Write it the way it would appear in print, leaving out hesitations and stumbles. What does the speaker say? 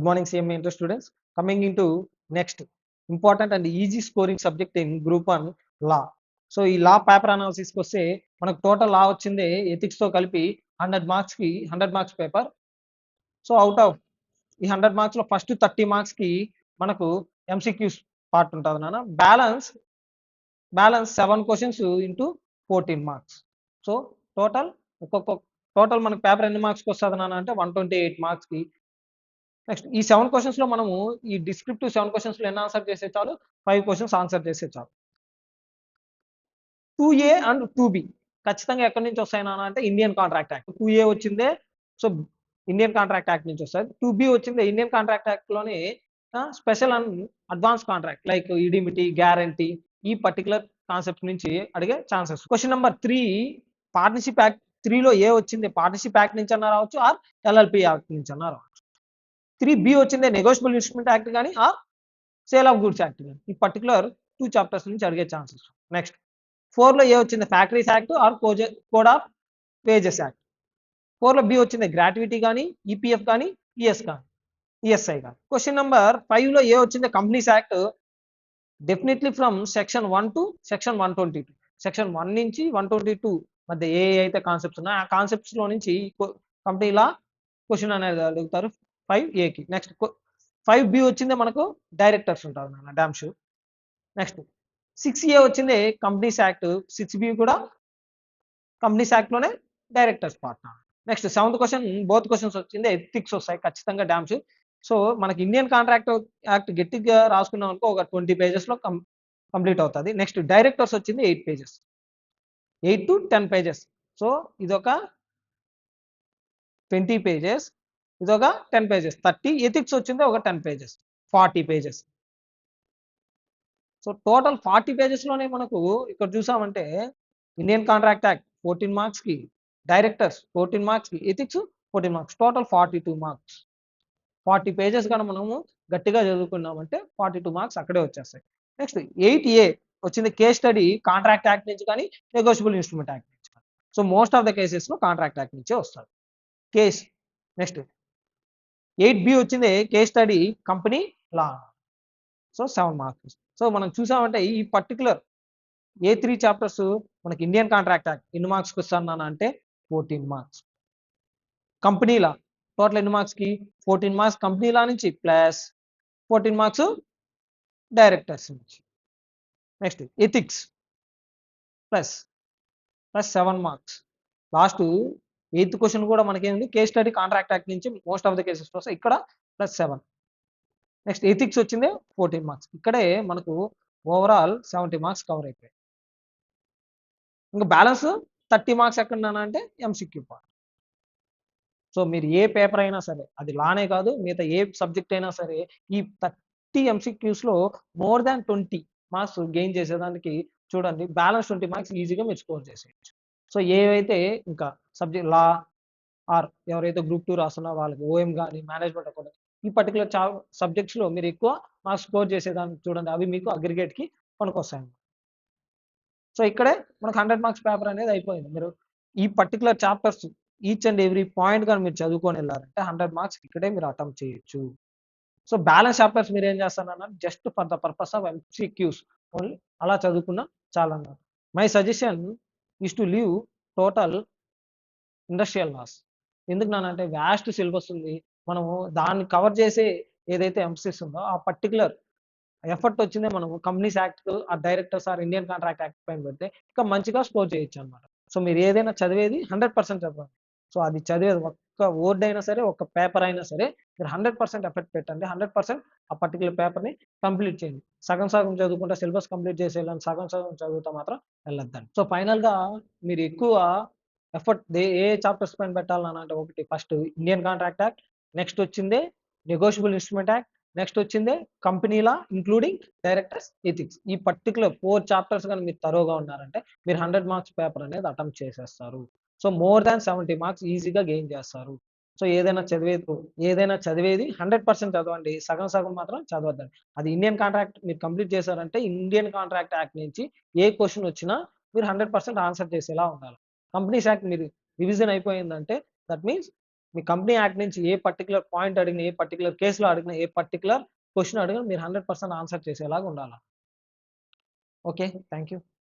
Good morning, CMA Inter students. Coming into next important and easy scoring subject in Group 1 law. So ఈ లా paper అనాలిసిస్కి వస్తే మనకు total లా వచ్చింది ఎథిక్స్తో కలిపి 100 మార్క్స్కి 100 marks paper. So out of ఈ 100 మార్క్స్లో first 30 మార్క్స్కి మనకు ఎంసీక్యూస్ పార్ట్ ఉంటుంది నాన్న. Balance 7 questions into 14 marks. So total మనకు పేపర్ ఎన్ని మార్క్స్కి వస్తుంది నాన్న అంటే 128 మార్క్స్కి. నెక్స్ట్ ఈ 7 క్వశ్చన్స్లో మనము ఈ డిస్క్రిప్టివ్ 7 క్వశ్చన్స్లో ఎన్ని ఆన్సర్ చేసే చాలు, 5 క్వశ్చన్స్ ఆన్సర్ చేసే చాలు. 2A అండ్ 2B ఖచ్చితంగా ఎక్కడి నుంచి వస్తాయి నాన్న అంటే ఇండియన్ కాంట్రాక్ట్ యాక్ట్. 2A వచ్చిందే సో ఇండియన్ కాంట్రాక్ట్ యాక్ట్ నుంచి వస్తుంది. 2B వచ్చిందే ఇండియన్ కాంట్రాక్ట్ యాక్ట్లోనే special and advance contract like indemnity, guarantee, ఈ పర్టికులర్ కాన్సెప్ట్ నుంచి అడిగే chances. Question number 3 partnership act 3లో ఏ వచ్చింది, పార్ట్నర్షిప్ యాక్ట్ నుంచి అన్నా రావచ్చు ఆర్ LLP యాక్ట్ నుంచి అన్నా రావచ్చు. 3B వచ్చిందే నెగోషియబుల్ ఇన్స్ట్రుమెంట్ యాక్ట్ కానీ are sale of goods act కానీ. ఈ పర్టికులర్ 2 చాప్టర్స్ నుంచి అడిగే ఛాన్సెస్. నెక్స్ట్ 4లో ఏ వచ్చింది, factories act or code of wages act. 4లో B వచ్చింది గ్రాట్యుటీ కానీ, EPF కానీ, ESI కానీ. క్వశ్చన్ నెంబర్ 5లో ఏ వచ్చింది, companies act. Definitely from section 1 to section 122. Section 1 నుంచి 122 మధ్య ఏ అయితే కాన్సెప్ట్స్ ఉన్నాయో ఆ కాన్సెప్ట్స్లో నుంచి కంపెనీలా క్వశ్చన్ అనేది అడుగుతారు 5Aకి. నెక్స్ట్ 5B వచ్చింది మనకు డైరెక్టర్స్ ఉంటారు నాన్న, డామ్ షూర్. నెక్స్ట్ 6A వచ్చింది కంపెనీస్ యాక్ట్. 6B కూడా కంపెనీస్ యాక్ట్లోనే directors part. Next 7th question both questions వచ్చింది ఎథిక్స్ వస్తాయి ఖచ్చితంగా, డామ్ షూర్. సో మనకి ఇండియన్ కాంట్రాక్ట్ యాక్ట్ గట్టిగా రాసుకున్నాం అనుకో ఒక 20 పేజెస్లో కంప్లీట్ అవుతుంది. నెక్స్ట్ డైరెక్టర్స్ వచ్చింది 8 పేజెస్, 8 to 10 పేజెస్. సో ఇదొక 20 పేజెస్, ఇదొక 10 పేజెస్, 30. ఎథిక్స్ వచ్చింది ఒక 10 పేజెస్, 40 పేజెస్. సో టోటల్ 40 పేజెస్లోనే మనకు ఇక్కడ చూసామంటే ఇండియన్ కాంట్రాక్ట్ యాక్ట్ 14 మార్క్స్కి, డైరెక్టర్స్ 14 మార్క్స్కి, ethics 14 marks, total 42 marks. 40 pages కానీ మనము గట్టిగా చదువుకున్నామంటే 42 మార్క్స్ అక్కడే వచ్చేస్తాయి. నెక్స్ట్ 8A వచ్చింది కేస్ స్టడీ కాంట్రాక్ట్ యాక్ట్ నుంచి కానీ, నెగోషియబుల్ ఇన్స్ట్రుమెంట్ యాక్ట్ నుంచి కానీ. సో మోస్ట్ ఆఫ్ ద కేసెస్లో కాంట్రాక్ట్ యాక్ట్ నుంచే వస్తుంది కేస్. నెక్స్ట్ 8B వచ్చింది case study company law. So 7 marks. So మనం చూసామంటే ఈ పర్టికులర్ A3 చాప్టర్స్ మనకి ఇండియన్ కాంట్రాక్ట్ యాక్ట్ ఎన్ని మార్క్స్కి వస్తాను అంటే 14 మార్క్స్. కంపెనీ లా టోటల్ ఎన్ని మార్క్స్కి, 14 మార్క్స్ కంపెనీ లా నుంచి ప్లస్ 14 మార్క్స్ డైరెక్టర్స్ నుంచి. Next ethics plus 7 marks. Last 8th question కూడా మనకేంది కేస్ స్టడీ కాంట్రాక్ట్ యాక్ట్ నుంచి మోస్ట్ ఆఫ్ ద కేసెస్ వస్తాయి, ఇక్కడ +7. నెక్స్ట్ ఎథిక్స్ వచ్చింది 14 మార్క్స్. ఇక్కడే మనకు ఓవరాల్ 70 మార్క్స్ కవర్ అయిపోయాయి. ఇంకా బ్యాలెన్స్ 30 మార్క్స్ ఎక్కడన్నా అంటే MCQ పార్ట్. సో మీరు ఏ పేపర్ అయినా సరే, అది లానే కాదు మిగతా ఏ సబ్జెక్ట్ అయినా సరే, ఈ 30 MCQస్లో మోర్ దాన్ 20 మార్క్స్ గెయిన్ చేసేదానికి చూడండి, బ్యాలెన్స్ 20 మార్క్స్ ఈజీగా మీరు స్కోర్ చేసేయచ్చు. సో ఏవైతే ఇంకా సబ్జెక్ట్ లా ఆర్ ఎవరైతే గ్రూప్ 2 రాస్తున్నా వాళ్ళకి OM కానీ, మేనేజ్మెంట్ అకౌంట్, ఈ పర్టికులర్ సబ్జెక్ట్స్లో మీరు ఎక్కువ మార్క్స్ స్కోర్ చేసేదానికి చూడండి, అవి మీకు అగ్రిగేట్కి పనికొస్తాయి. సో ఇక్కడే మనకు 100 మార్క్స్ పేపర్ అనేది అయిపోయింది. మీరు ఈ particular chapters each and every point కానీ మీరు చదువుకొని వెళ్ళారంటే 100 మార్క్స్ ఇక్కడే మీరు అటెంప్ట్ చేయొచ్చు. సో బ్యాలెన్స్ చాప్టర్స్ మీరు ఏం చేస్తారన్నా just for the purpose of MCQs only అలా చదువుకున్నా చాలన్నారు. My suggestion is to leave total industrial laws. ఎందుకు నానంటే వ్యాస్ట్ సిలబస్ ఉంది, మనము దాన్ని కవర్ చేసే ఏదైతే ఎంసీస్ ఉందో ఆ పర్టికులర్ ఎఫర్ట్ వచ్చిందే మనము కంపెనీస్ యాక్ట్ ఆ directors are Indian contract act పైన పెడితే ఇంకా మంచిగా స్కోర్ చేయొచ్చు అనమాట. సో మీరు ఏదైనా చదివేది 100% చదవండి. సో అది చదివేది ఒక్క వర్డ్ అయినా సరే, ఒక్క పేపర్ అయినా సరే మీరు 100% ఎఫర్ట్ పెట్టండి. 100% ఆ పర్టికులర్ పేపర్ని కంప్లీట్ చేయండి. సగం చదువుకుంటే సిలబస్ కంప్లీట్ చేసేయాలని సగం చదువుతా మాత్రం వెళ్ళొద్దండి. సో ఫైనల్గా మీరు ఎక్కువ ఎఫర్ట్ ఏ చాప్టర్స్ పైన పెట్టాలని అంటే, ఒకటి first Indian contract act, next వచ్చిందే నెగోషియబుల్ ఇన్స్ట్రుమెంట్ యాక్ట్, నెక్స్ట్ వచ్చిందే కంపెనీలా ఇంక్లూడింగ్ డైరెక్టర్స్ ఎథిక్స్. ఈ పర్టికులర్ 4 చాప్టర్స్ కానీ మీరు తరోగా ఉన్నారంటే మీరు 100 మార్క్స్ పేపర్ అనేది అటెంప్ట్ చేసేస్తారు. సో మోర్ దాన్ 70 మార్క్స్ ఈజీగా గెయిన్ చేస్తారు. సో ఏదైనా చదివేది 100% చదవండి, సగం మాత్రం చదవద్దండి. అది ఇండియన్ కాంట్రాక్ట్ మీరు కంప్లీట్ చేశారంటే ఇండియన్ కాంట్రాక్ట్ యాక్ట్ నుంచి ఏ క్వశ్చన్ వచ్చినా మీరు 100% ఆన్సర్ చేసేలా ఉండాలి. కంపెనీస్ యాక్ట్ మీరు రివిజన్ అయిపోయిందంటే that means me company act నుంచి ఏ పర్టికులర్ పాయింట్ అడిగినా, ఏ పర్టికులర్ కేసులో అడిగినా, ఏ పర్టికులర్ క్వశ్చన్ అడిగినా మీరు 100% ఆన్సర్ చేసేలాగా ఉండాలి. Okay, thank you.